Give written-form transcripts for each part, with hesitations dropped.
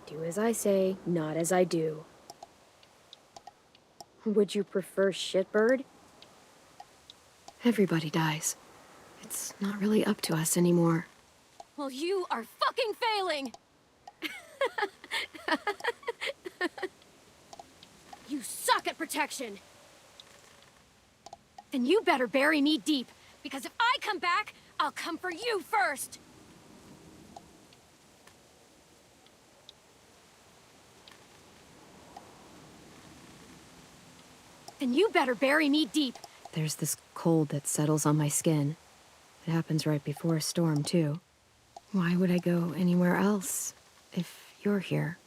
Do as I say, not as I do. Would you prefer shitbird? Everybody dies. It's not really up to us anymore. Well, you are fucking failing! You suck at protection! Then you better bury me deep, because if I come back, I'll come for you first! Then you better bury me deep. There's this cold that settles on my skin. It happens right before a storm, too. Why would I go anywhere else if you're here?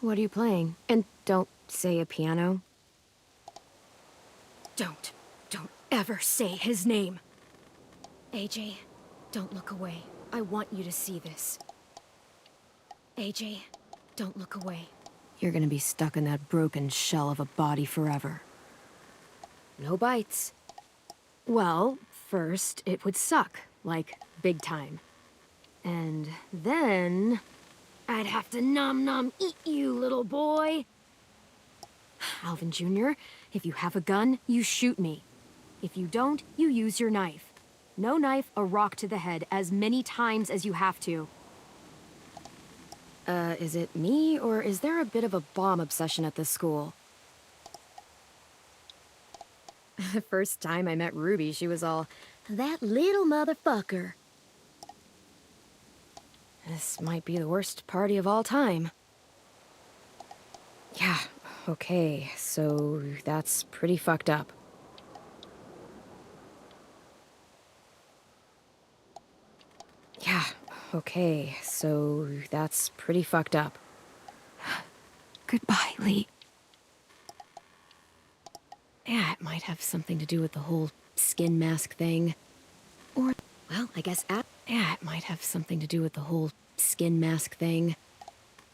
What are you playing? And don't say a piano. Don't ever say his name. AJ, don't look away. I want you to see this. AJ, don't look away. You're gonna be stuck in that broken shell of a body forever. No bites. Well, first, it would suck, like, big time. And then I'd have to nom eat you, little boy. Alvin Jr., if you have a gun, you shoot me. If you don't, you use your knife. No knife, a rock to the head, as many times as you have to. Is it me, or is there a bit of a bomb obsession at this school? The first time I met Ruby, she was all, "That little motherfucker." This might be the worst party of all time. Yeah, okay, so that's pretty fucked up. Yeah, okay, so that's pretty fucked up. Goodbye, Lee. Yeah, it might have something to do with the whole skin mask thing. Or, well, I guess yeah, it might have something to do with the whole skin mask thing.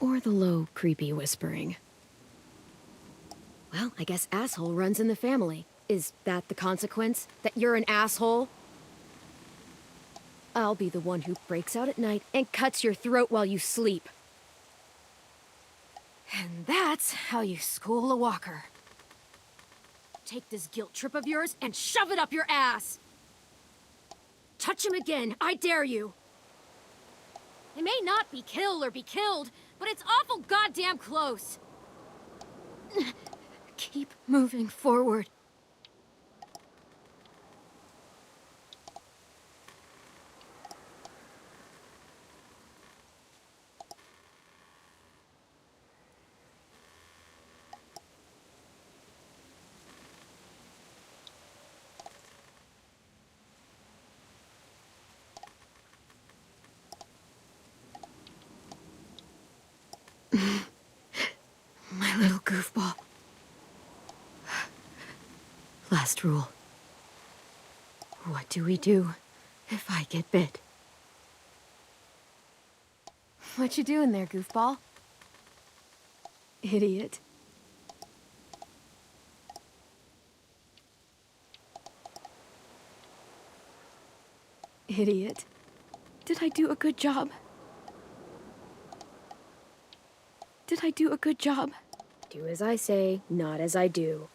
Or the low, creepy whispering. Well, I guess asshole runs in the family. Is that the consequence? That you're an asshole? I'll be the one who breaks out at night and cuts your throat while you sleep. And that's how you school a walker. Take this guilt trip of yours and shove it up your ass! Touch him again, I dare you! It may not be kill or be killed, but it's awful goddamn close! Keep moving forward. My little goofball. Last rule. What do we do if I get bit? What you doing there, goofball? Idiot. Idiot. Did I do a good job? Did I do a good job? Do as I say, not as I do.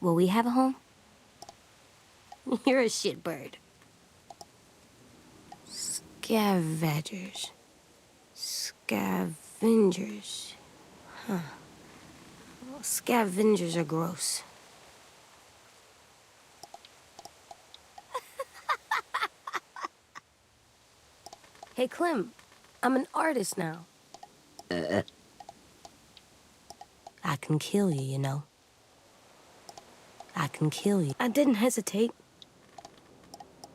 Will we have a home? You're a shitbird. Scavengers. Scavengers. Huh. Well, scavengers are gross. Hey, Clem. I'm an artist now. I can kill you, you know. I can kill you. I didn't hesitate.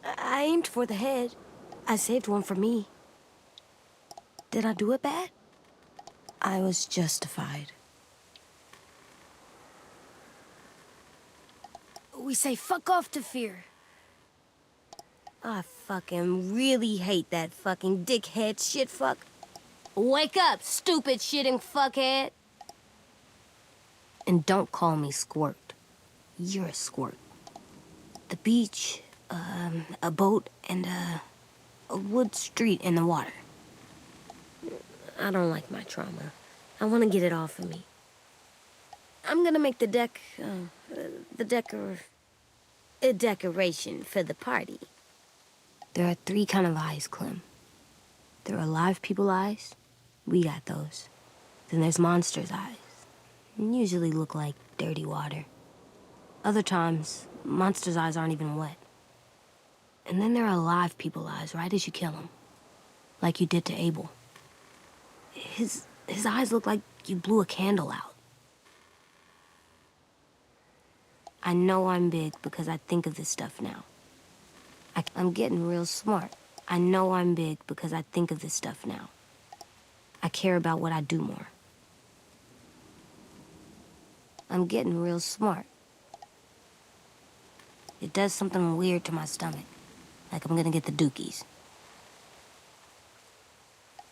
I aimed for the head. I saved one for me. Did I do it bad? I was justified. We say fuck off to fear. I fucking really hate that fucking dickhead shitfuck. Wake up, stupid shitting fuckhead. And don't call me Squirt. You're a squirt. The beach, a boat, and a wood street in the water. I don't like my trauma. I want to get it off of me. I'm gonna make a decoration for the party. There are 3 kind of eyes, Clem. There are live people eyes. We got those. Then there's monsters' eyes. Usually look like dirty water. Other times, monsters' eyes aren't even wet. And then there are live people eyes, right as you kill him. Like you did to Abel. His eyes look like you blew a candle out. I know I'm big because I think of this stuff now. I'm getting real smart. I know I'm big because I think of this stuff now. I care about what I do more. I'm getting real smart. It does something weird to my stomach. Like I'm gonna get the dookies.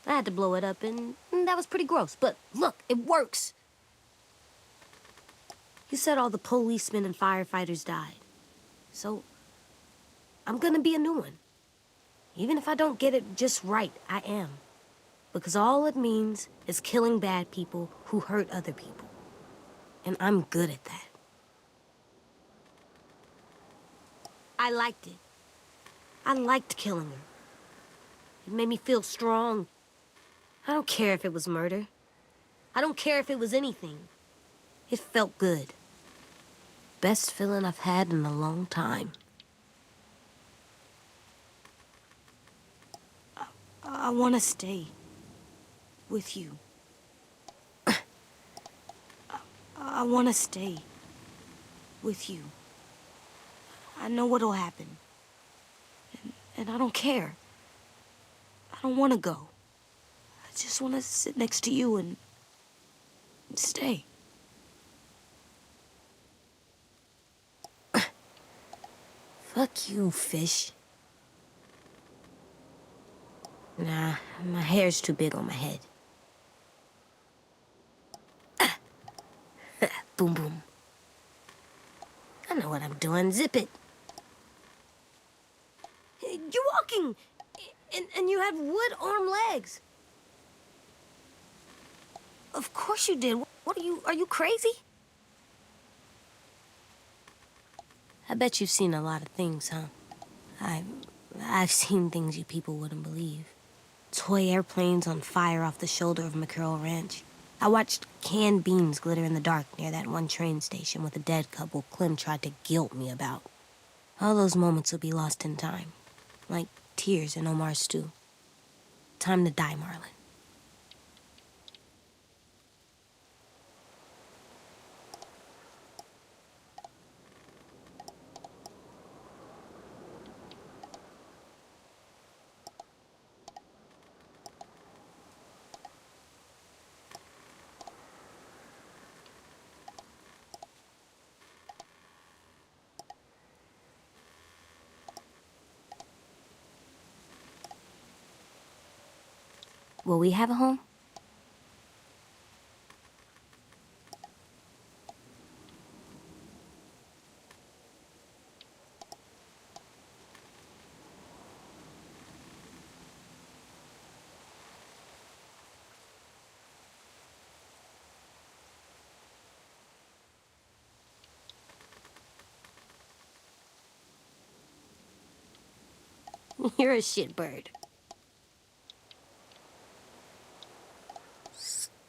I had to blow it up, and that was pretty gross. But look, it works. You said all the policemen and firefighters died. So, I'm gonna be a new one. Even if I don't get it just right, I am. Because all it means is killing bad people who hurt other people. And I'm good at that. I liked it. I liked killing her. It made me feel strong. I don't care if it was murder. I don't care if it was anything. It felt good. Best feeling I've had in a long time. I want to stay with you. I want to stay with you. I know what'll happen. And I don't care. I don't want to go. I just want to sit next to you and stay. Fuck you, fish. Nah, my hair's too big on my head. Boom, boom. I know what I'm doing. Zip it. You're walking, and you have wood arm legs. Of course you did. What are you crazy? I bet you've seen a lot of things, huh? I've seen things you people wouldn't believe. Toy airplanes on fire off the shoulder of McCurl Ranch. I watched canned beans glitter in the dark near that one train station with a dead couple Clem tried to guilt me about. All those moments will be lost in time, like tears in Omar's stew. Time to die, Marlon. Will we have a home? You're a shitbird.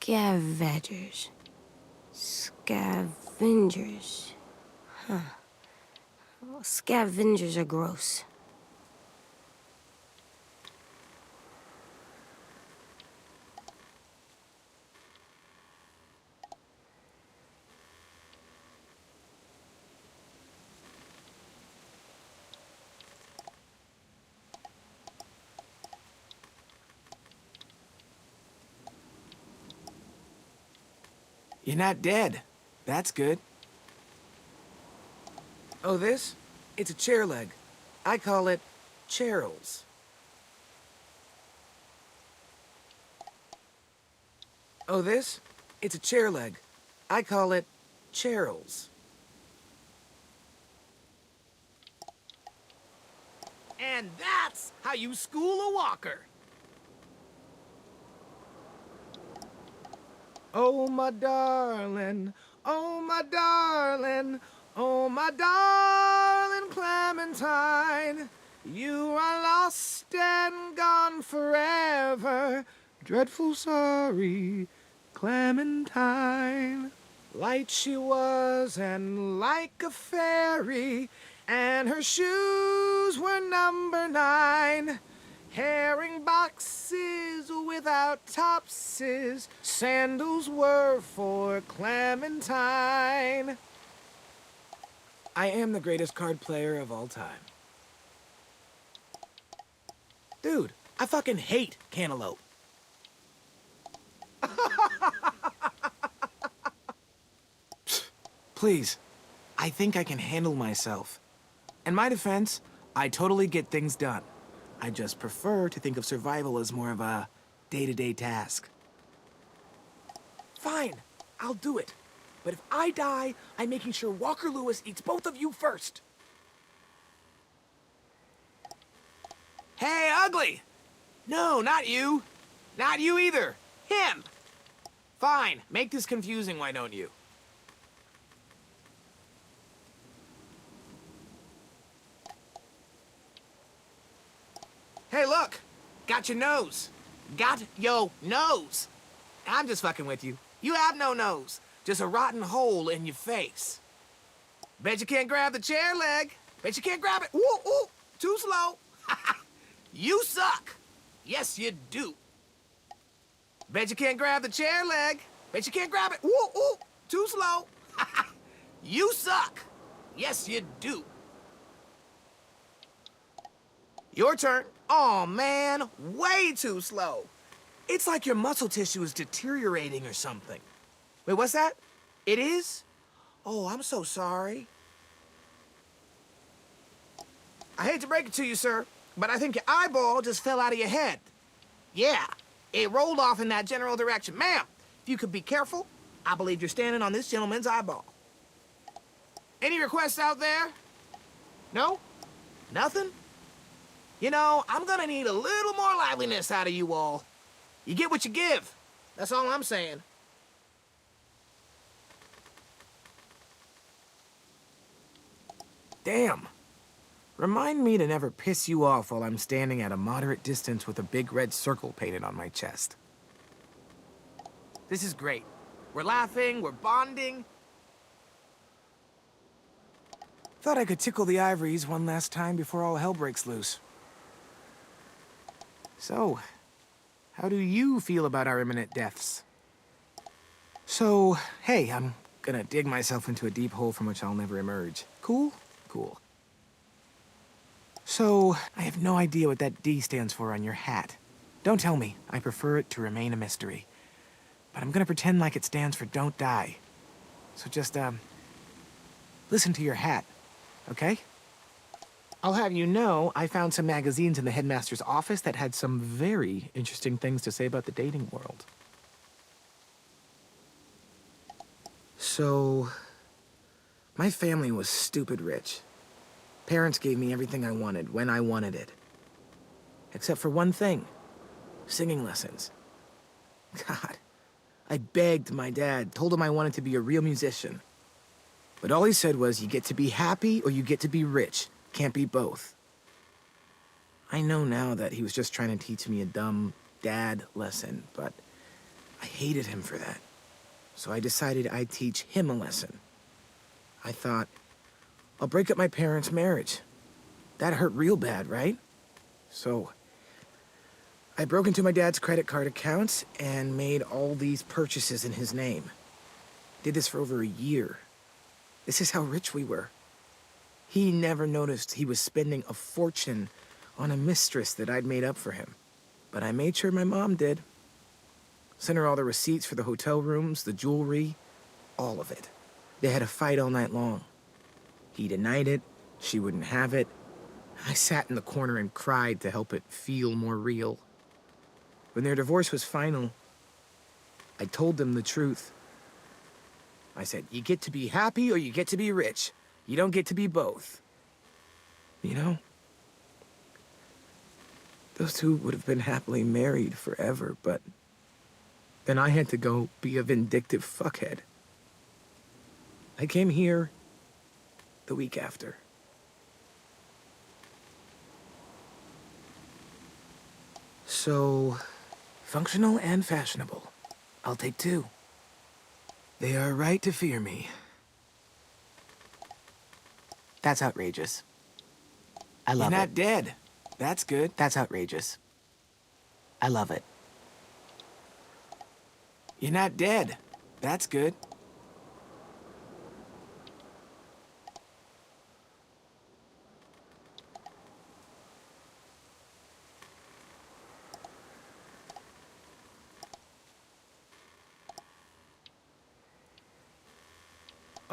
Scavengers. Scavengers. Huh. Well, scavengers are gross. You're not dead. That's good. Oh, this? It's a chair leg. I call it Cheryl's. Oh, this? It's a chair leg. I call it Cheryl's. And that's how you school a walker. Oh, my darling, oh, my darling, oh, my darling Clementine, you are lost and gone forever. Dreadful sorry, Clementine. Light she was and like a fairy, and her shoes were number 9. Herring boxes without topses, sandals were for Clementine. I am the greatest card player of all time. Dude, I fucking hate cantaloupe. Please, I think I can handle myself. In my defense, I totally get things done. I just prefer to think of survival as more of a day-to-day task. Fine, I'll do it. But if I die, I'm making sure Walker Lewis eats both of you first. Hey, ugly! No, not you. Not you either. Him. Fine, make this confusing, why don't you? Hey, look! Got your nose. Got your nose. I'm just fucking with you. You have no nose. Just a rotten hole in your face. Bet you can't grab the chair leg. Bet you can't grab it. Ooh, ooh, too slow. You suck. Yes, you do. Bet you can't grab the chair leg. Bet you can't grab it. Ooh, ooh, too slow. You suck. Yes, you do. Your turn. Aw, man, way too slow. It's like your muscle tissue is deteriorating or something. Wait, what's that? It is? Oh, I'm so sorry. I hate to break it to you, sir, but I think your eyeball just fell out of your head. Yeah, it rolled off in that general direction. Ma'am, if you could be careful, I believe you're standing on this gentleman's eyeball. Any requests out there? No? Nothing? You know, I'm gonna need a little more liveliness out of you all. You get what you give. That's all I'm saying. Damn. Remind me to never piss you off while I'm standing at a moderate distance with a big red circle painted on my chest. This is great. We're laughing, we're bonding. Thought I could tickle the ivories one last time before all hell breaks loose. So, how do you feel about our imminent deaths? So, hey, I'm gonna dig myself into a deep hole from which I'll never emerge. Cool? Cool. So, I have no idea what that D stands for on your hat. Don't tell me. I prefer it to remain a mystery. But I'm gonna pretend like it stands for don't die. So just, listen to your hat, okay? I'll have you know, I found some magazines in the headmaster's office that had some very interesting things to say about the dating world. So, my family was stupid rich. Parents gave me everything I wanted, when I wanted it. Except for one thing, singing lessons. God, I begged my dad, told him I wanted to be a real musician. But all he said was, you get to be happy or you get to be rich. Can't be both. I know now that he was just trying to teach me a dumb dad lesson, but I hated him for that. So I decided I'd teach him a lesson. I thought, I'll break up my parents' marriage. That hurt real bad, right? So I broke into my dad's credit card accounts and made all these purchases in his name. Did this for over a year. This is how rich we were. He never noticed he was spending a fortune on a mistress that I'd made up for him. But I made sure my mom did. Sent her all the receipts for the hotel rooms, the jewelry, all of it. They had a fight all night long. He denied it, she wouldn't have it. I sat in the corner and cried to help it feel more real. When their divorce was final, I told them the truth. I said, you get to be happy or you get to be rich. You don't get to be both. You know? Those two would have been happily married forever, but then I had to go be a vindictive fuckhead. I came here the week after. So, functional and fashionable. I'll take two. They are right to fear me. That's outrageous. I love it. You're not dead. That's good. That's outrageous. I love it. You're not dead. That's good.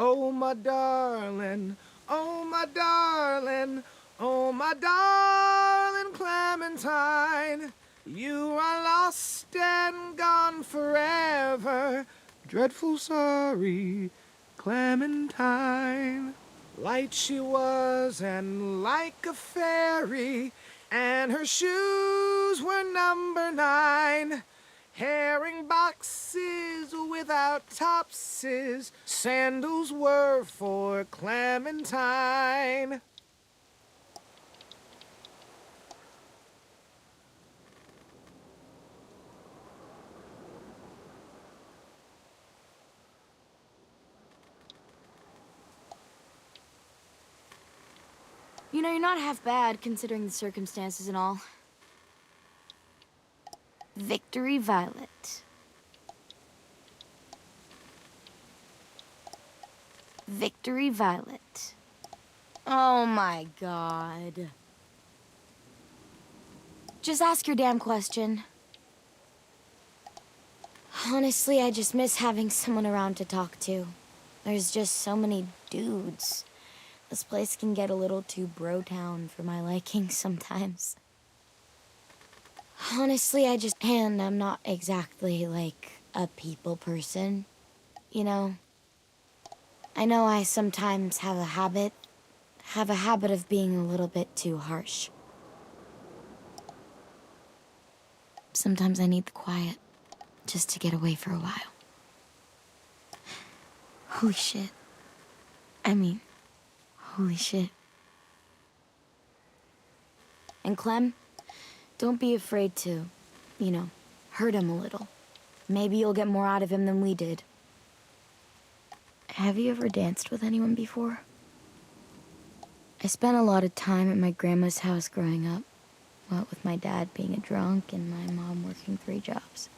Oh, my darling, oh, my darling, oh, my darling Clementine, you are lost and gone forever. Dreadful sorry, Clementine. Light she was and like a fairy, and her shoes were number 9. Herring boxes without topses, sandals were for Clementine. You know, you're not half bad, considering the circumstances and all. Victory Violet. Victory Violet. Oh my god. Just ask your damn question. Honestly, I just miss having someone around to talk to. There's just so many dudes. This place can get a little too bro-town for my liking sometimes. Honestly, and I'm not exactly, like, a people person, you know? I know I sometimes have a habit of being a little bit too harsh. Sometimes I need the quiet, just to get away for a while. Holy shit. Holy shit. And Clem? Don't be afraid to, you know, hurt him a little. Maybe you'll get more out of him than we did. Have you ever danced with anyone before? I spent a lot of time at my grandma's house growing up. What with my dad being a drunk and my mom working 3 jobs.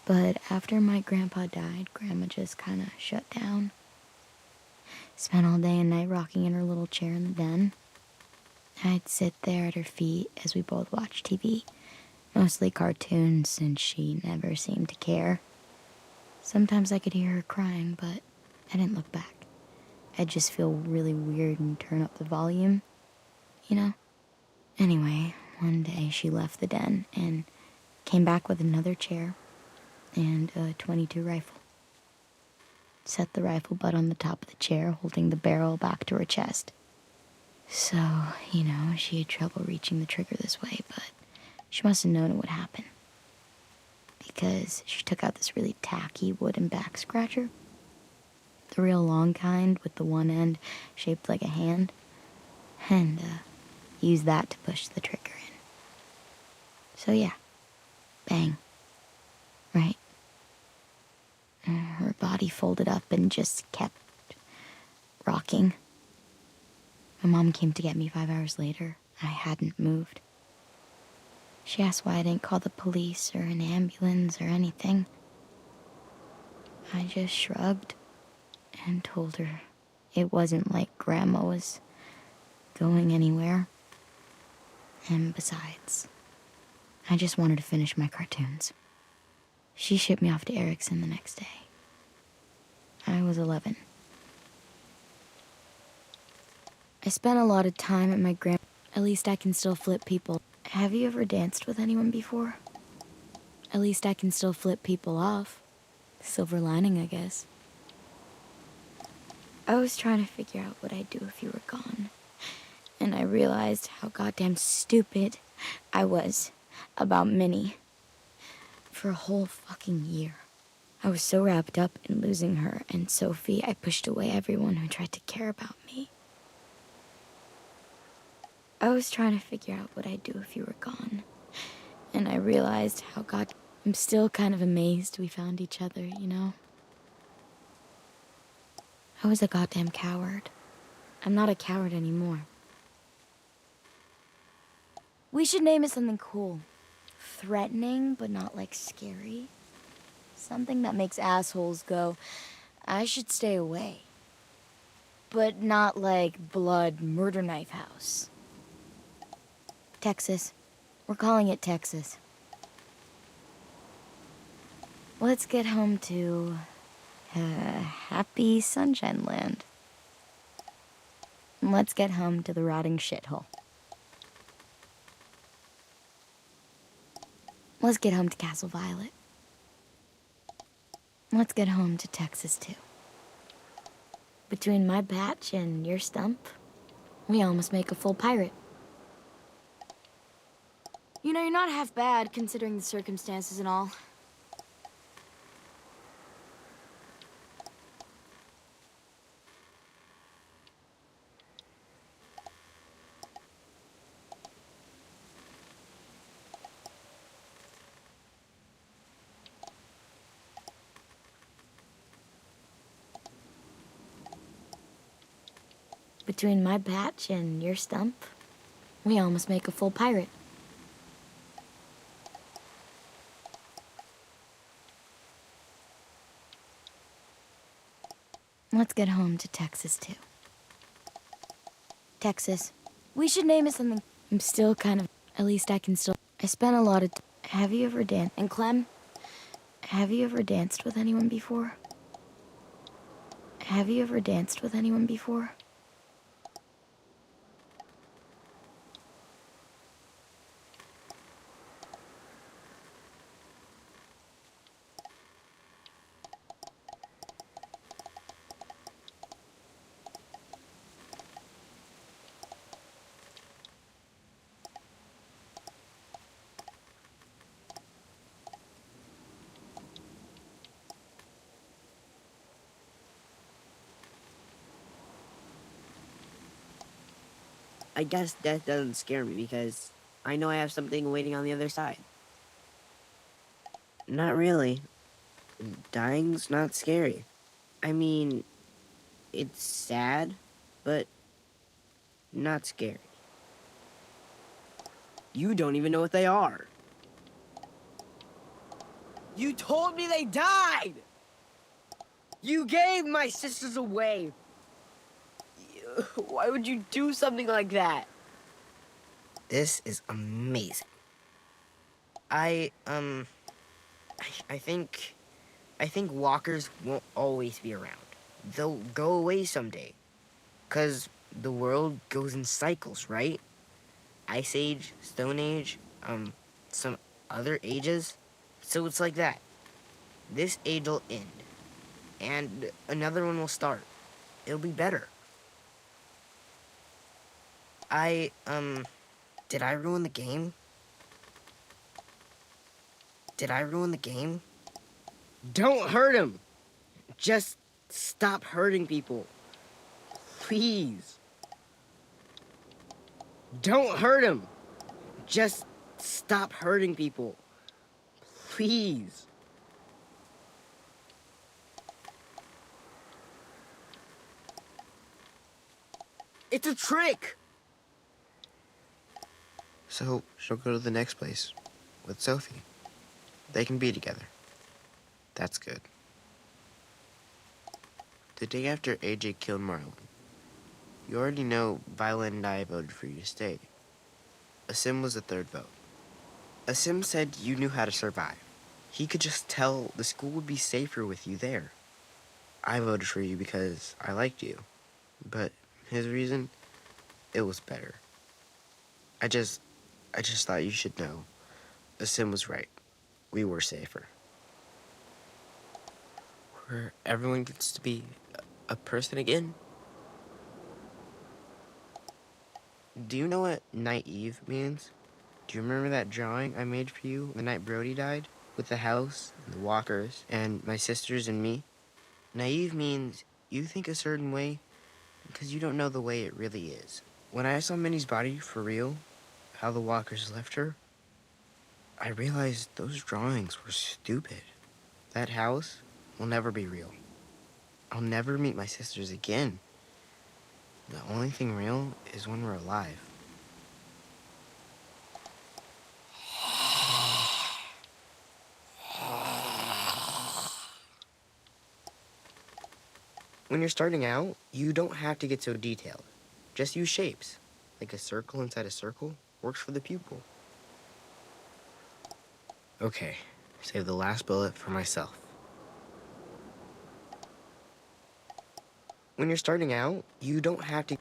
But after my grandpa died, Grandma just kind of shut down. Spent all day and night rocking in her little chair in the den. I'd sit there at her feet as we both watched TV, mostly cartoons, since she never seemed to care. Sometimes I could hear her crying, but I didn't look back. I'd just feel really weird and turn up the volume, you know? Anyway, one day she left the den and came back with another chair and a .22 rifle. Set the rifle butt on the top of the chair, holding the barrel back to her chest. So, you know, she had trouble reaching the trigger this way, but she must have known it would happen. Because she took out this really tacky wooden back scratcher. The real long kind with the one end shaped like a hand. And, used that to push the trigger in. So yeah, bang. Right. Her body folded up and just kept rocking. My mom came to get me 5 hours later. I hadn't moved. She asked why I didn't call the police or an ambulance or anything. I just shrugged and told her it wasn't like Grandma was going anywhere. And besides, I just wanted to finish my cartoons. She shipped me off to Erickson the next day. I was 11. I spent a lot of time at my At least I can still flip people. Have you ever danced with anyone before? At least I can still flip people off. Silver lining, I guess. I was trying to figure out what I'd do if you were gone. And I realized how goddamn stupid I was about Minnie. For a whole fucking year. I was so wrapped up in losing her and Sophie, I pushed away everyone who tried to care about me. I was trying to figure out what I'd do if you were gone. And I realized how I'm still kind of amazed we found each other, you know? I was a goddamn coward. I'm not a coward anymore. We should name it something cool. Threatening, but not like scary. Something that makes assholes go, I should stay away. But not like blood murder knife house. Texas. We're calling it Texas. Let's get home to happy sunshine land. And let's get home to the rotting shithole. Let's get home to Castle Violet. Let's get home to Texas, too. Between my batch and your stump, we almost make a full pirate. You know, you're not half bad, considering the circumstances and all. Between my batch and your stump, we almost make a full pirate. Let's get home to Texas, too. Texas. We should name it something. I'm still kind of... At least I can still... I spent a lot of... Have you ever danced? And Clem? Have you ever danced with anyone before? Have you ever danced with anyone before? I guess death doesn't scare me because I know I have something waiting on the other side. Not really. Dying's not scary. I mean, it's sad, but not scary. You don't even know what they are. You told me they died! You gave my sisters away! Why would you do something like that? This is amazing. I think walkers won't always be around. They'll go away someday. 'Cause the world goes in cycles, right? Ice Age, Stone Age, some other ages. So it's like that. This age will end. And another one will start. It'll be better. Did I ruin the game? Did I ruin the game? Don't hurt him! Just stop hurting people. Please. Don't hurt him! Just stop hurting people. Please. It's a trick! So she'll go to the next place with Sophie. They can be together. That's good. The day after AJ killed Marlon, you already know Violet and I voted for you to stay. Asim was the third vote. Asim said you knew how to survive. He could just tell the school would be safer with you there. I voted for you because I liked you. But his reason, it was better. I just thought you should know. Asim was right. We were safer. Where everyone gets to be a person again? Do you know what naive means? Do you remember that drawing I made for you the night Brody died? With the house, and the walkers, and my sisters and me? Naive means you think a certain way because you don't know the way it really is. When I saw Minnie's body for real, how the walkers left her, I realized those drawings were stupid. That house will never be real. I'll never meet my sisters again. The only thing real is when we're alive. When you're starting out, you don't have to get so detailed. Just use shapes. Like a circle inside a circle works for the pupil. Okay, save the last bullet for myself. When you're starting out, you don't have to...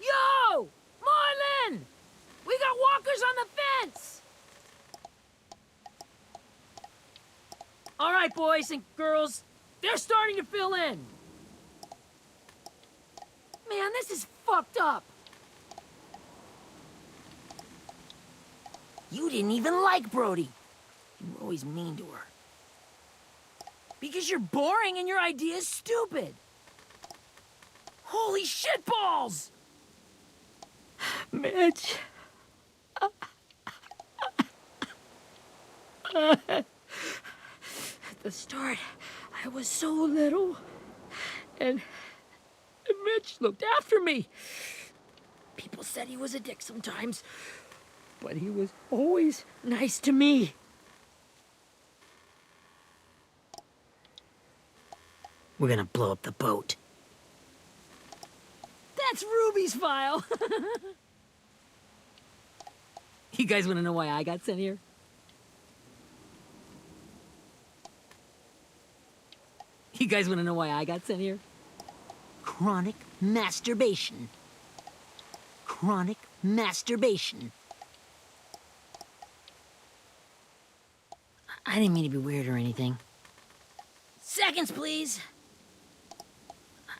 Yo! Marlin! We got walkers on the fence! All right, boys and girls, they're starting to fill in. Man, this is fucked up. You didn't even like Brody. You were always mean to her. Because you're boring and your idea is stupid. Holy shitballs! Mitch. At the start, I was so little, and Mitch looked after me. People said he was a dick sometimes, but he was always nice to me. We're gonna blow up the boat. That's Ruby's file. You guys want to know why I got sent here? You guys want to know why I got sent here? Chronic masturbation. Chronic masturbation. I didn't mean to be weird or anything. Seconds, please.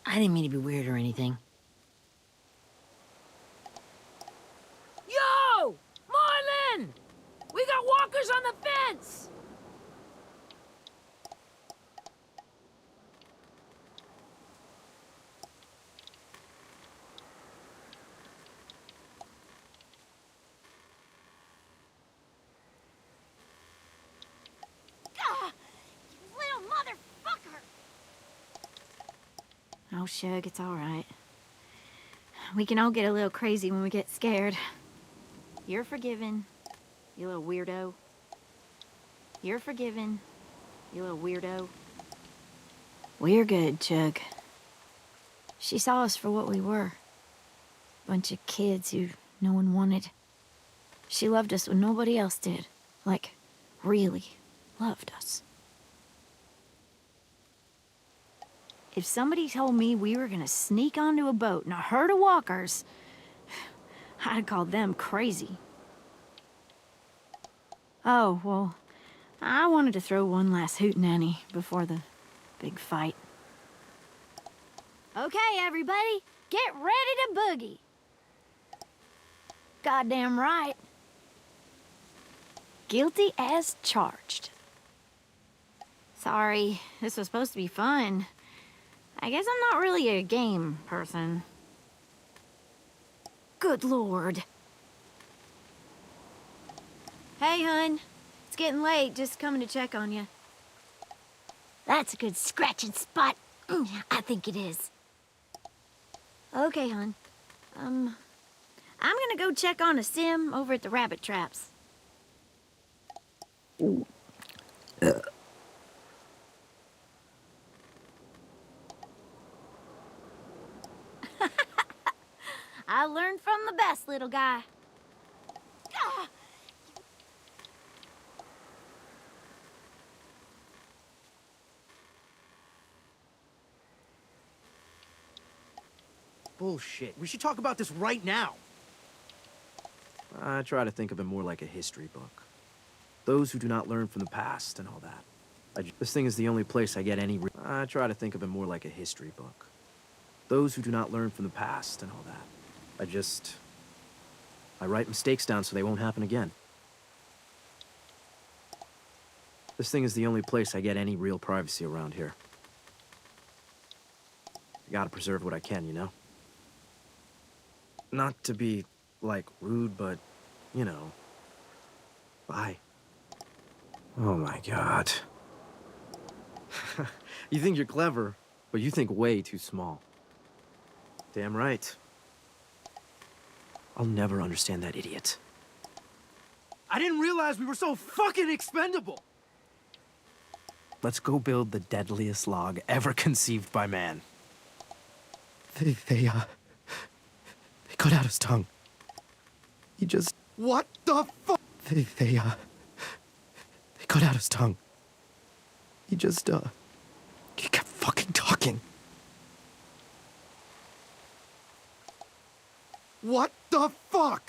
I didn't mean to be weird or anything. Yo! Marlin! We got walkers on the fence! Oh, Shug, it's all right. We can all get a little crazy when we get scared. You're forgiven, you little weirdo. You're forgiven, you little weirdo. We're good, Chug. She saw us for what we were. Bunch of kids who no one wanted. She loved us when nobody else did. Like, really loved us. If somebody told me we were gonna sneak onto a boat in a herd of walkers, I'd call them crazy. Oh, well, I wanted to throw one last hootenanny before the big fight. Okay, everybody, get ready to boogie. Goddamn right. Guilty as charged. Sorry, this was supposed to be fun. I guess I'm not really a game person. Good lord. Hey, hun. It's getting late, just coming to check on you. That's a good scratching spot. I think it is. Okay, hun. I'm gonna go check on a sim over at the rabbit traps. I learned from the best, little guy. Bullshit. We should talk about this right now. I try to think of it more like a history book. Those who do not learn from the past and all that. This thing is the only place I get any I try to think of it more like a history book. Those who do not learn from the past and all that. I write mistakes down so they won't happen again. This thing is the only place I get any real privacy around here. I gotta preserve what I can, you know? Not to be, like, rude, but, you know. Bye. Oh my god. You think you're clever, but you think way too small. Damn right. I'll never understand that idiot. I didn't realize we were so fucking expendable! Let's go build the deadliest log ever conceived by man. They cut out his tongue. He just... What the fuck? They cut out his tongue. He just, he kept fucking talking. What the fuck?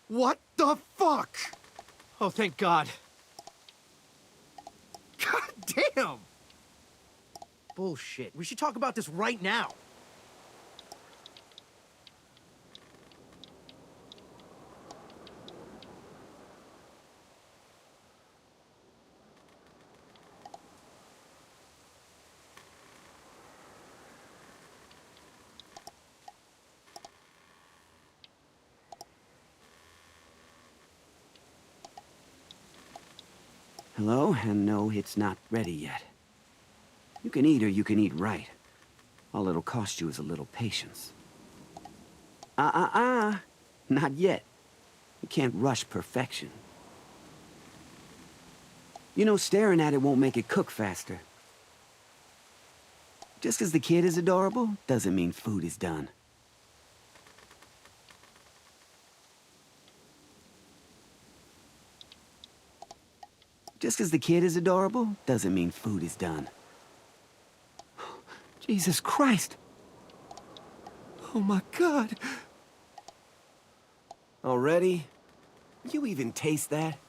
What the fuck? Oh, thank God. God damn! Bullshit. We should talk about this right now. Hello, and no, it's not ready yet. You can eat or you can eat right. All it'll cost you is a little patience. Not yet. You can't rush perfection. You know, staring at it won't make it cook faster. Just because the kid is adorable doesn't mean food is done. Just because the kid is adorable doesn't mean food is done. Jesus Christ! Oh my God! Already? You even taste that?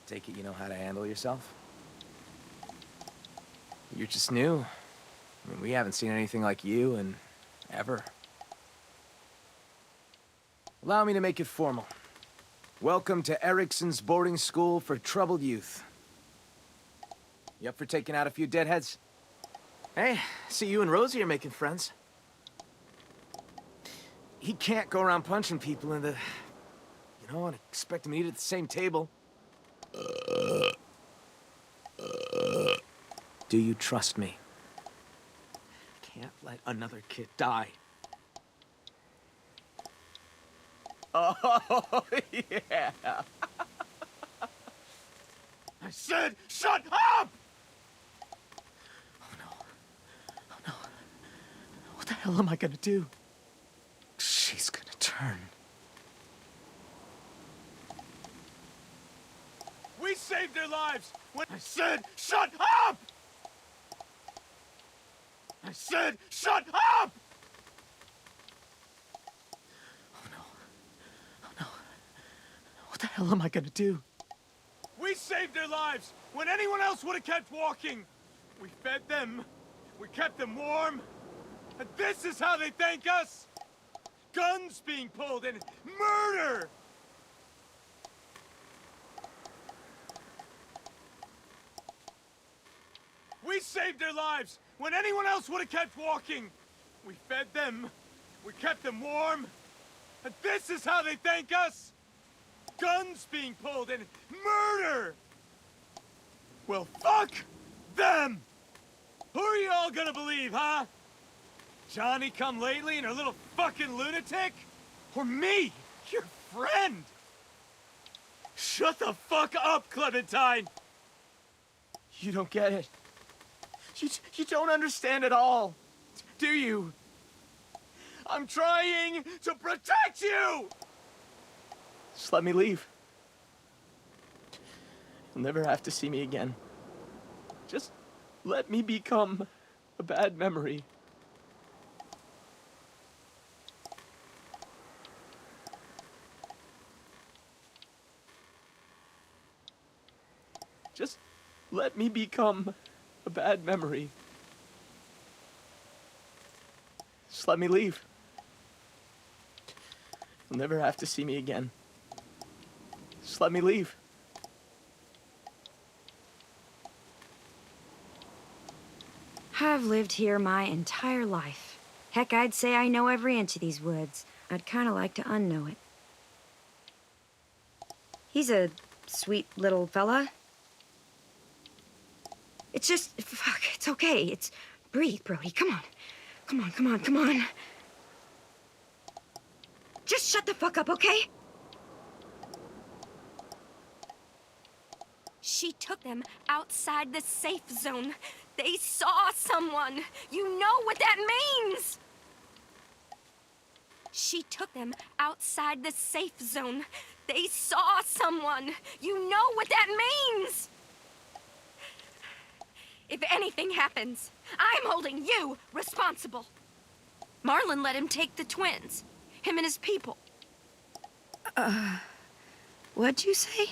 Take it you know how to handle yourself? You're just new. I mean, we haven't seen anything like you in ever. Allow me to make it formal. Welcome to Erickson's boarding school for troubled youth. You up for taking out a few deadheads? Hey, see you and Rosie are making friends. He can't go around punching people in the... You know, and expect him to eat at the same table. Do you trust me? Can't let another kid die. Oh, yeah. I said, shut up! Oh, no. Oh, no. What the hell am I gonna do? She's gonna turn. We saved their lives when I said, shut up! I said, shut up! hell am I gonna do? We saved their lives when anyone else would have kept walking. We fed them, we kept them warm, and this is how they thank us? Guns being pulled and murder! We saved their lives when anyone else would have kept walking. We fed them, we kept them warm, and this is how they thank us? Guns being pulled and murder! Well, fuck them! Who are you all gonna believe, huh? Johnny come lately and a little fucking lunatic? Or me, your friend? Shut the fuck up, Clementine! You don't get it. You don't understand at all, do you? I'm trying to protect you! Just let me leave. You'll never have to see me again. Just let me become a bad memory. Just let me become a bad memory. Just let me leave. You'll never have to see me again. Just let me leave. I've lived here my entire life. Heck, I'd say I know every inch of these woods. I'd kind of like to unknow it. He's a sweet little fella. It's just, fuck, it's okay. It's, breathe, Brody, come on. Come on, come on, come on. Just shut the fuck up, okay? She took them outside the safe zone. They saw someone. You know what that means! She took them outside the safe zone. They saw someone. You know what that means! If anything happens, I'm holding you responsible. Marlon let him take the twins. Him and his people. What'd you say?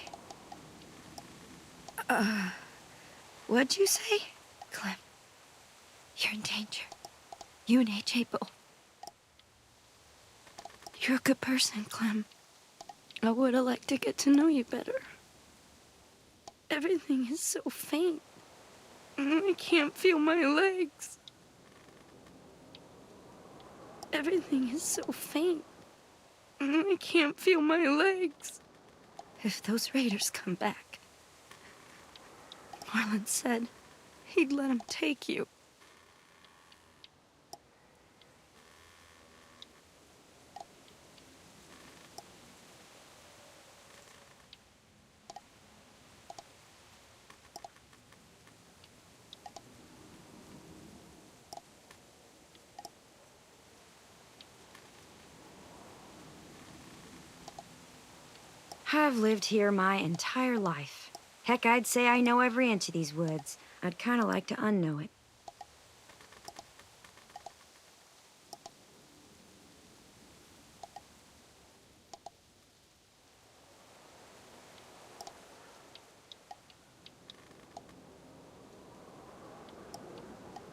What'd you say? Clem, you're in danger. You and AJ both. You're a good person, Clem. I would've liked to get to know you better. Everything is so faint. I can't feel my legs. Everything is so faint. I can't feel my legs. If those raiders come back, Marlon said he'd let them take you. I've lived here my entire life. Heck, I'd say I know every inch of these woods. I'd kind of like to unknow it.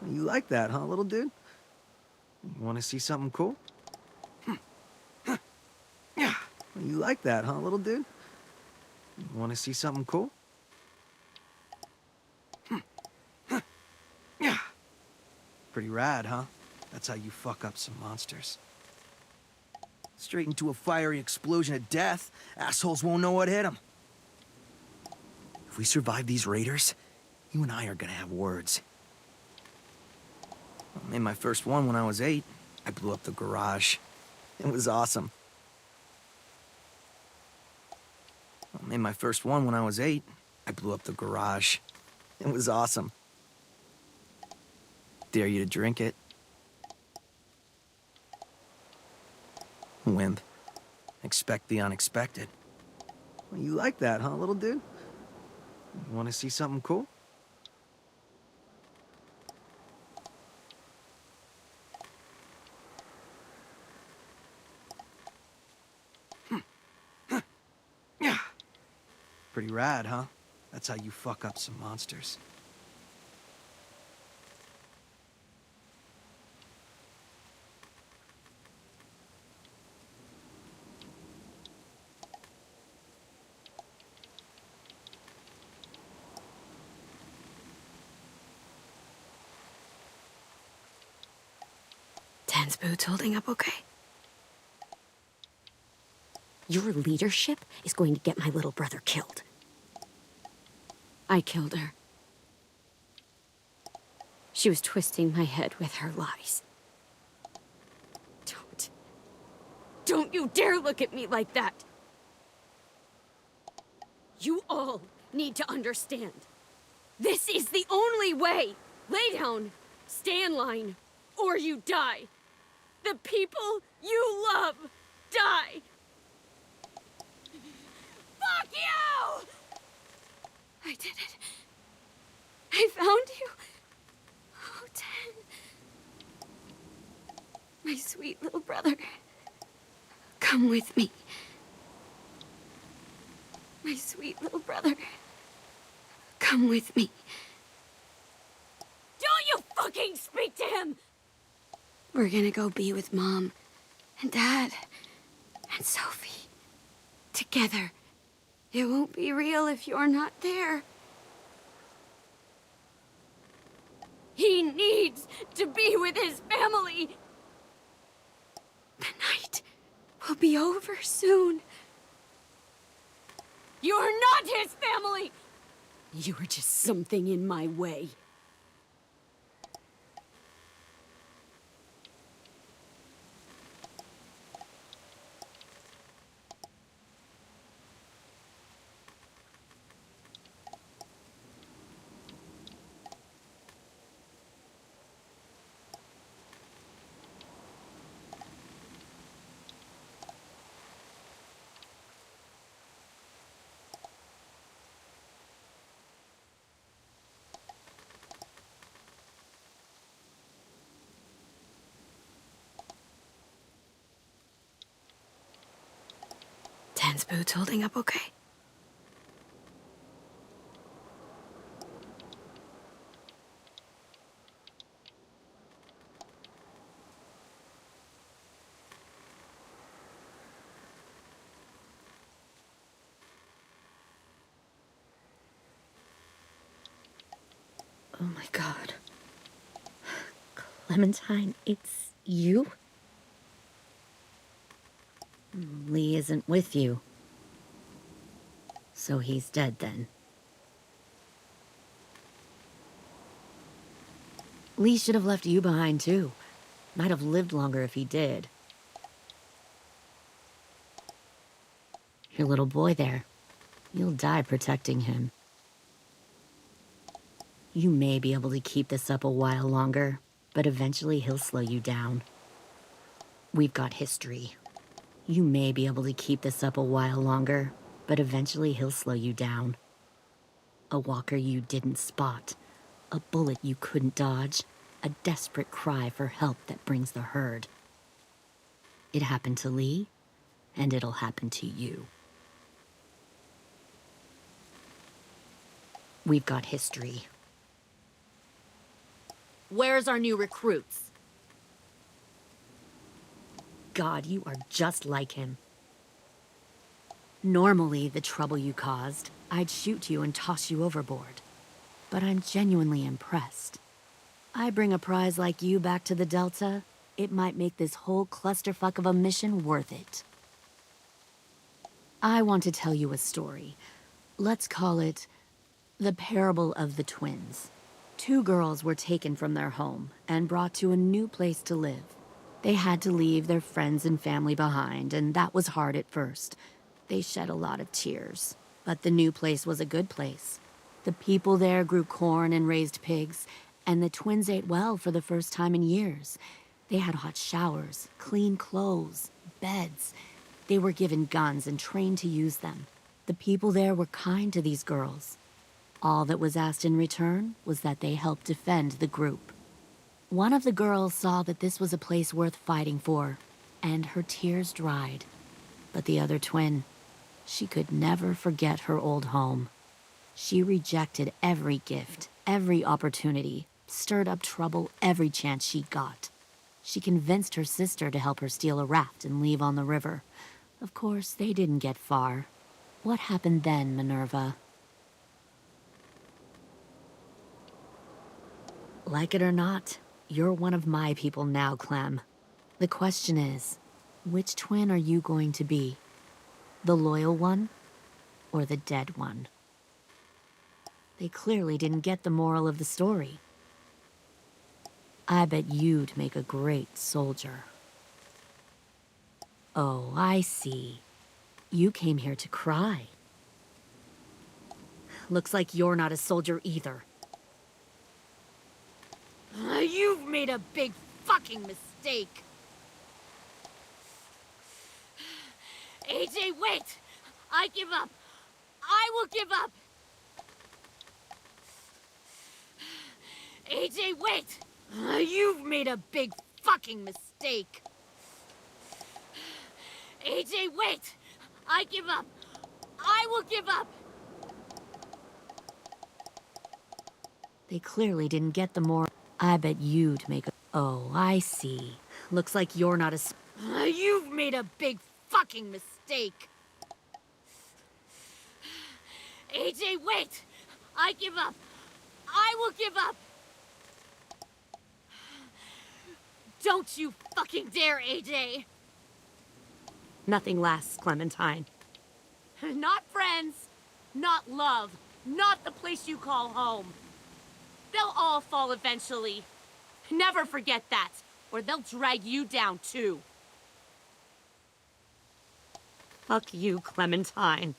You like that, huh, little dude? You want to see something cool? You like that, huh, little dude? You want to see something cool? Pretty rad, huh? That's how you fuck up some monsters. Straight into a fiery explosion of death. Assholes won't know what hit them. If we survive these raiders, you and I are gonna have words. I made my first one when I was 8. I blew up the garage. It was awesome. I made my first one when I was 8. I blew up the garage. It was awesome. Dare you to drink it. Wimp. Expect the unexpected. You like that, huh, little dude? You want to see something cool? Pretty rad, huh? That's how you fuck up some monsters. Dan's boots holding up okay? Your leadership is going to get my little brother killed. I killed her. She was twisting my head with her lies. Don't you dare look at me like that! You all need to understand. This is the only way! Lay down, stay in line, or you die. The people you love die! Fuck you! I did it. I found you. Oh, Dan. My sweet little brother. Come with me. My sweet little brother. Come with me. Don't you fucking speak to him! We're gonna go be with Mom and Dad and Sophie. Together. It won't be real if you're not there. He needs to be with his family. The night will be over soon. You're not his family! You were just something in my way. Dan's boots holding up okay? Oh my God. Clementine, it's you? Lee isn't with you. So he's dead then. Lee should have left you behind too. Might have lived longer if he did. Your little boy there. You'll die protecting him. You may be able to keep this up a while longer, but eventually he'll slow you down. We've got history. You may be able to keep this up a while longer, but eventually he'll slow you down. A walker you didn't spot, a bullet you couldn't dodge, a desperate cry for help that brings the herd. It happened to Lee, and it'll happen to you. We've got history. Where's our new recruits? God, you are just like him. Normally, the trouble you caused, I'd shoot you and toss you overboard. But I'm genuinely impressed. I bring a prize like you back to the Delta, it might make this whole clusterfuck of a mission worth it. I want to tell you a story. Let's call it the Parable of the Twins. 2 girls were taken from their home and brought to a new place to live. They had to leave their friends and family behind, and that was hard at first. They shed a lot of tears, but the new place was a good place. The people there grew corn and raised pigs, and the twins ate well for the first time in years. They had hot showers, clean clothes, beds. They were given guns and trained to use them. The people there were kind to these girls. All that was asked in return was that they help defend the group. One of the girls saw that this was a place worth fighting for, and her tears dried. But the other twin, She could never forget her old home. She rejected every gift, every opportunity, stirred up trouble every chance she got. She convinced her sister to help her steal a raft and leave on the river. Of course, they didn't get far. What happened then, Minerva? Like it or not, you're one of my people now, Clem. The question is, which twin are you going to be? The loyal one or the dead one? They clearly didn't get the moral of the story. I bet you'd make a great soldier. Oh, I see. You came here to cry. Looks like you're not a soldier either. You've made a big fucking mistake. AJ, wait! I give up. I will give up. AJ, wait! You've made a big fucking mistake. AJ, wait! I give up. I will give up. They clearly didn't get the moral. I bet you'd make a... Oh, I see. Looks like you're not a... You've made a big fucking mistake. AJ, wait! I give up. I will give up. Don't you fucking dare, AJ. Nothing lasts, Clementine. Not friends, not love, not the place you call home. They'll all fall eventually. Never forget that, or they'll drag you down too. Fuck you, Clementine.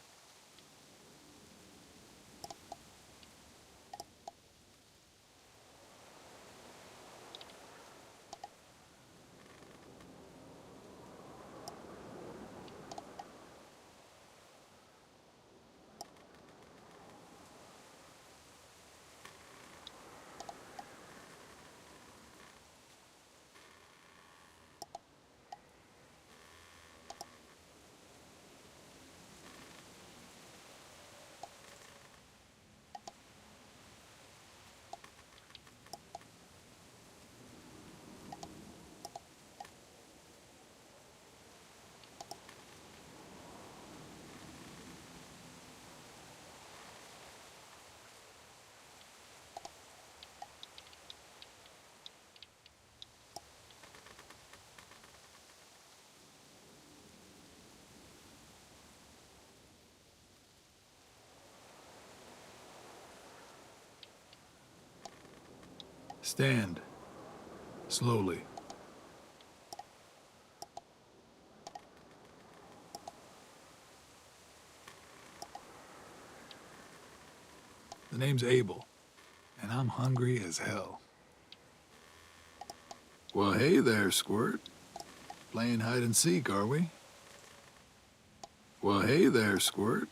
Stand. Slowly. The name's Abel, and I'm hungry as hell. Well, hey there, Squirt. Playing hide and seek, are we? Well, hey there, Squirt.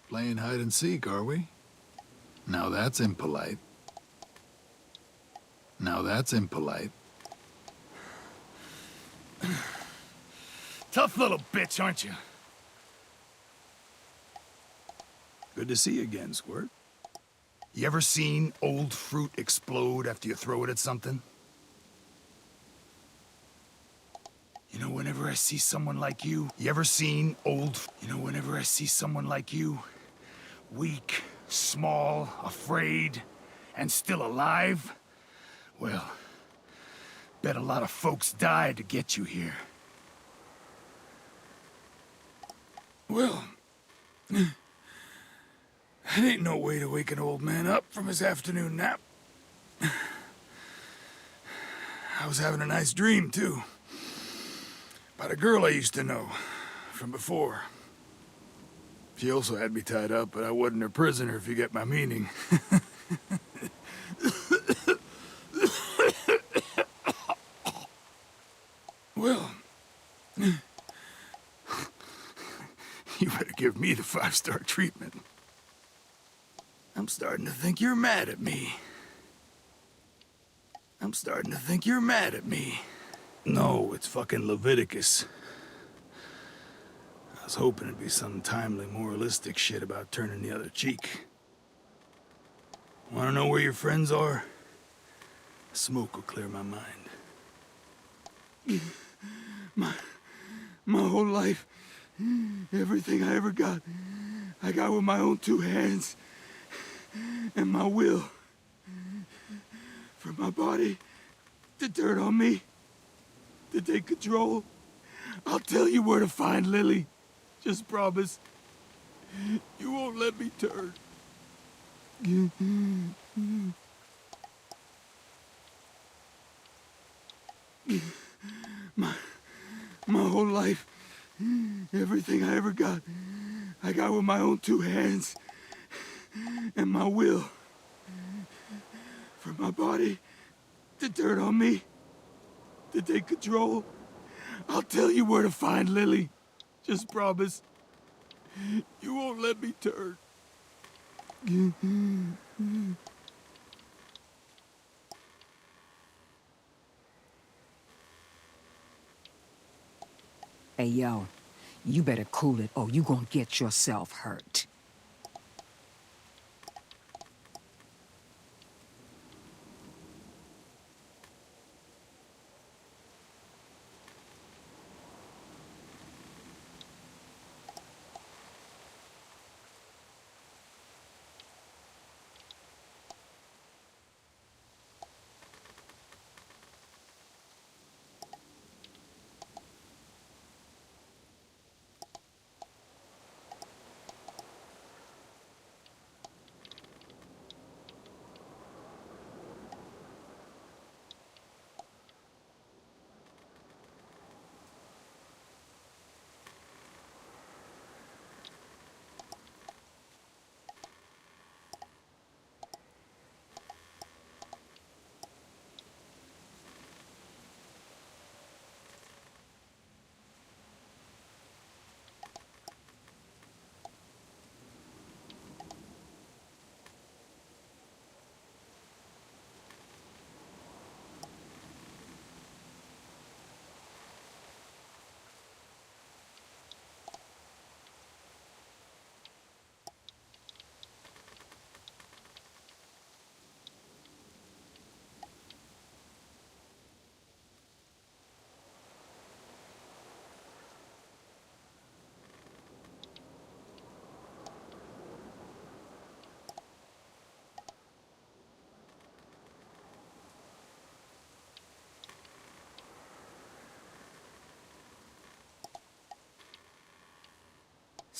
Playing hide and seek, are we? Now that's impolite. Now that's impolite. Tough little bitch, aren't you? Good to see you again, Squirt. You ever seen old fruit explode after you throw it at something? You know, whenever I see someone like you, whenever I see someone like you, weak, small, afraid, and still alive, well, bet a lot of folks died to get you here. Well, that ain't no way to wake an old man up from his afternoon nap. I was having a nice dream, too. About a girl I used to know from before. She also had me tied up, but I wasn't her prisoner, if you get my meaning. Well, you better give me the 5-star treatment. I'm starting to think you're mad at me. No, it's fucking Leviticus. was hoping it'd be some timely, moralistic shit about turning the other cheek. Wanna know where your friends are? Smoke will clear my mind. My whole life, everything I ever got, I got with my own 2 hands and my will. For my body to turn on me, to take control. I'll tell you where to find Lily. Just promise. You won't let me turn. My whole life, everything I ever got, I got with my own 2 hands and my will. For my body to turn on me, to take control. I'll tell you where to find Lily. Just promise. You won't let me turn. Hey, yo, you better cool it or you gonna get yourself hurt.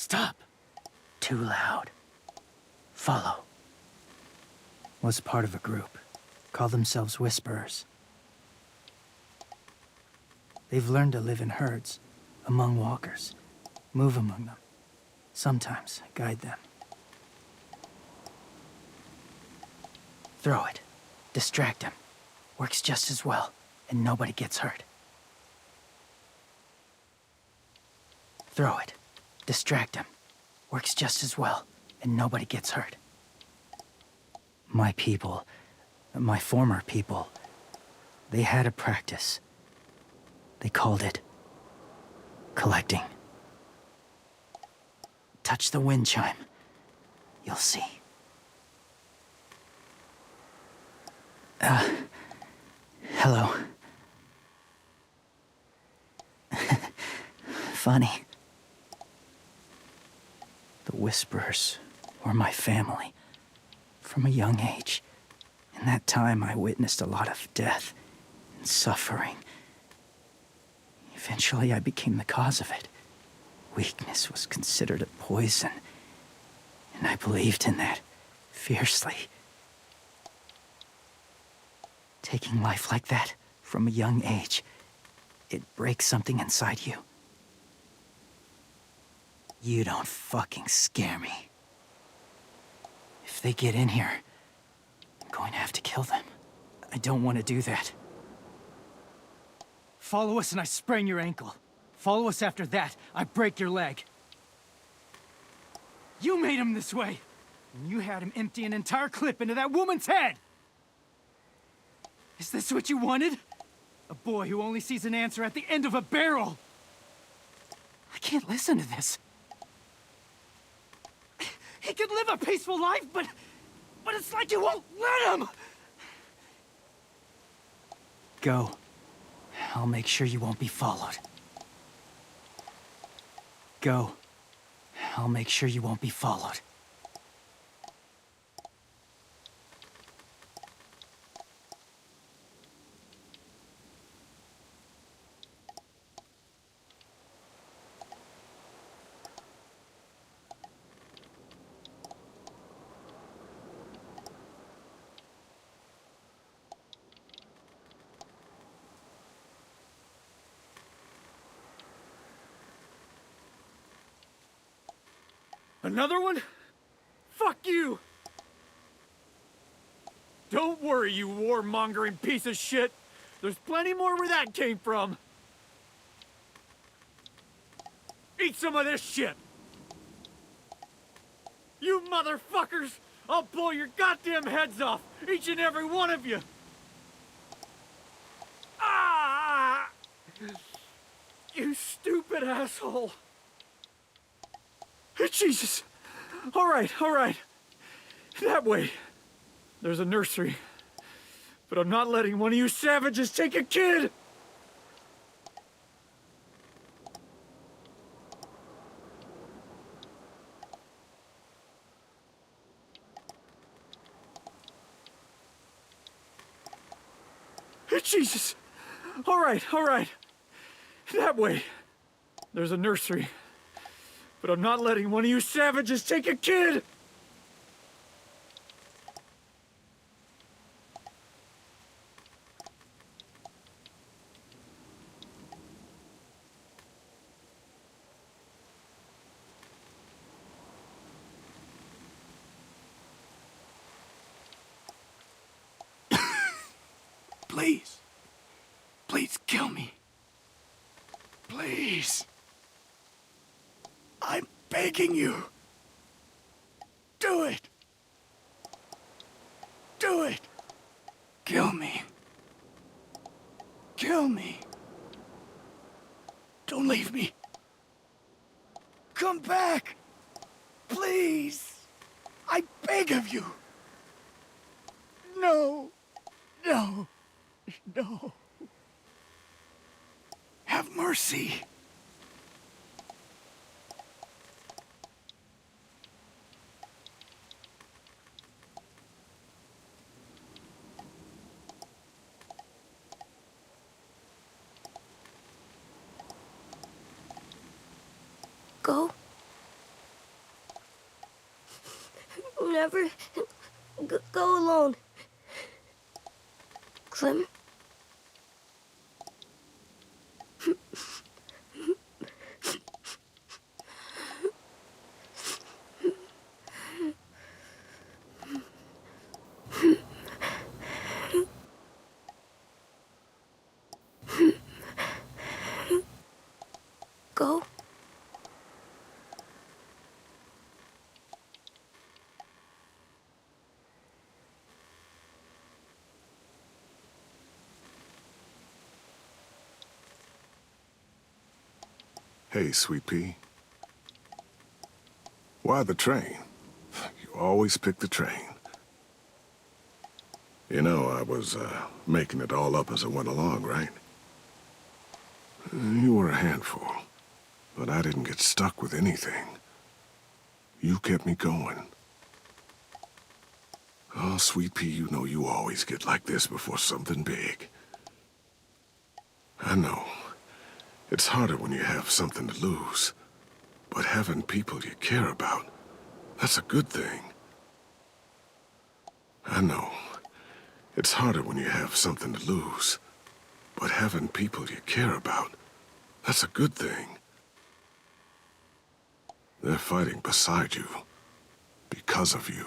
Stop. Too loud. Follow. Was part of a group. Call themselves Whisperers. They've learned to live in herds, among walkers, move among them, sometimes guide them. Throw it. Distract him. Works just as well, and nobody gets hurt. Throw it. Distract him. Works just as well, and nobody gets hurt. My people, my former people, they had a practice. They called it collecting. Touch the wind chime. You'll see. Hello. Funny. The Whisperers were my family from a young age. In that time, I witnessed a lot of death and suffering. Eventually, I became the cause of it. Weakness was considered a poison, and I believed in that fiercely. Taking life like that from a young age, it breaks something inside you. You don't fucking scare me. If they get in here, I'm going to have to kill them. I don't want to do that. Follow us and I sprain your ankle. Follow us after that, I break your leg. You made him this way, and you had him empty an entire clip into that woman's head! Is this what you wanted? A boy who only sees an answer at the end of a barrel! I can't listen to this. He could live a peaceful life, but it's like you won't let him! Go. I'll make sure you won't be followed. Go. I'll make sure you won't be followed. Another one? Fuck you! Don't worry, you warmongering piece of shit. There's plenty more where that came from. Eat some of this shit! You motherfuckers! I'll blow your goddamn heads off! Each and every one of you! Ah! You stupid asshole! Jesus! All right. That way. There's a nursery. But I'm not letting one of you savages take a kid! Jesus! All right. That way. There's a nursery. But I'm not letting one of you savages take a kid! Please kill me. Please. I'm begging you. Do it. Do it. Kill me. Kill me. Don't leave me. Come back. Please. I beg of you. No. No. No. Have mercy. Go? Never go alone. Clem? Go? Hey, Sweet Pea. Why the train? You always pick the train. You know, I was making it all up as I went along, right? You were a handful, but I didn't get stuck with anything. You kept me going. Oh, Sweet Pea, you know you always get like this before something big. I know. It's harder when you have something to lose. But having people you care about, that's a good thing. I know. It's harder when you have something to lose. But having people you care about, that's a good thing. They're fighting beside you. Because of you.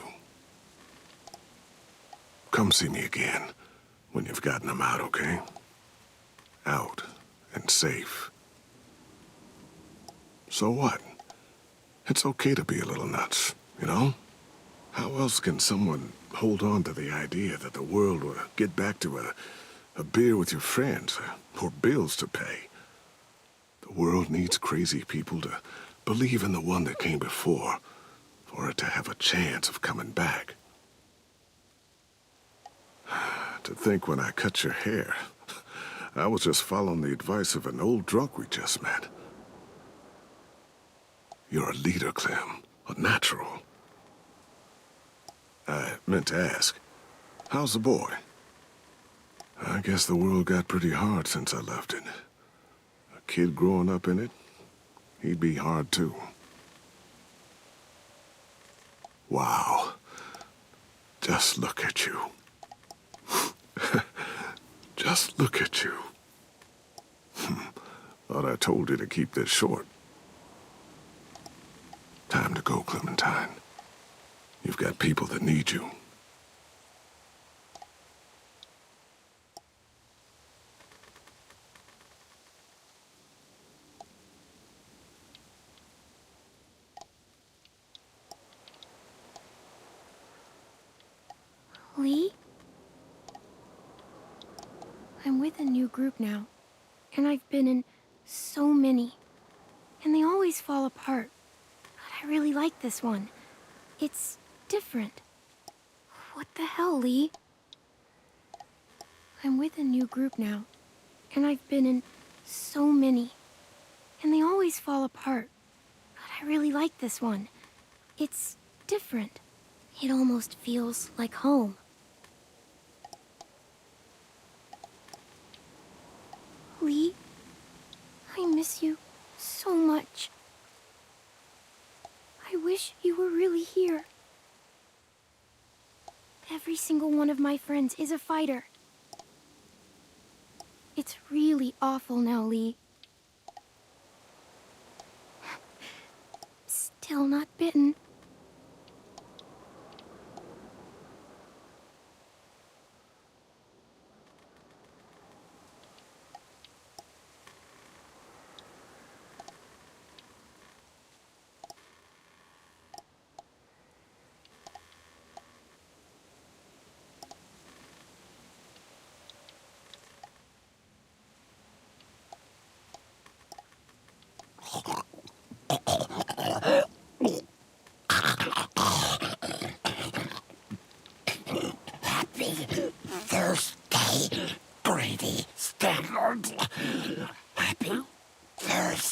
Come see me again when you've gotten them out, okay? Out and safe. So what? It's okay to be a little nuts, you know? How else can someone hold on to the idea that the world will get back to a beer with your friends or bills to pay? The The world needs crazy people to believe in the one that came before, for it to have a chance of coming back. To think when I cut your hair, I was just following the advice of an old drunk we just met. You're a leader, Clem. A natural. I meant to ask, how's the boy? I guess the world got pretty hard since I left it. A kid growing up in it, he'd be hard too. Wow. Just look at you. Just look at you. Thought I told you to keep this short. Time to go, Clementine. You've got people that need you. Lee? I'm with a new group now, and I've been in so many, and they always fall apart. But I really like this one. It's different. What the hell, Lee? I'm with a new group now, and I've been in so many, and they always fall apart. But I really like this one. It's different. It almost feels like home. Lee, I miss you so much. I wish you were really here. Every single one of my friends is a fighter. It's really awful now, Lee. Still not bitten. Thursday, Grady Stanley. Happy Thursday.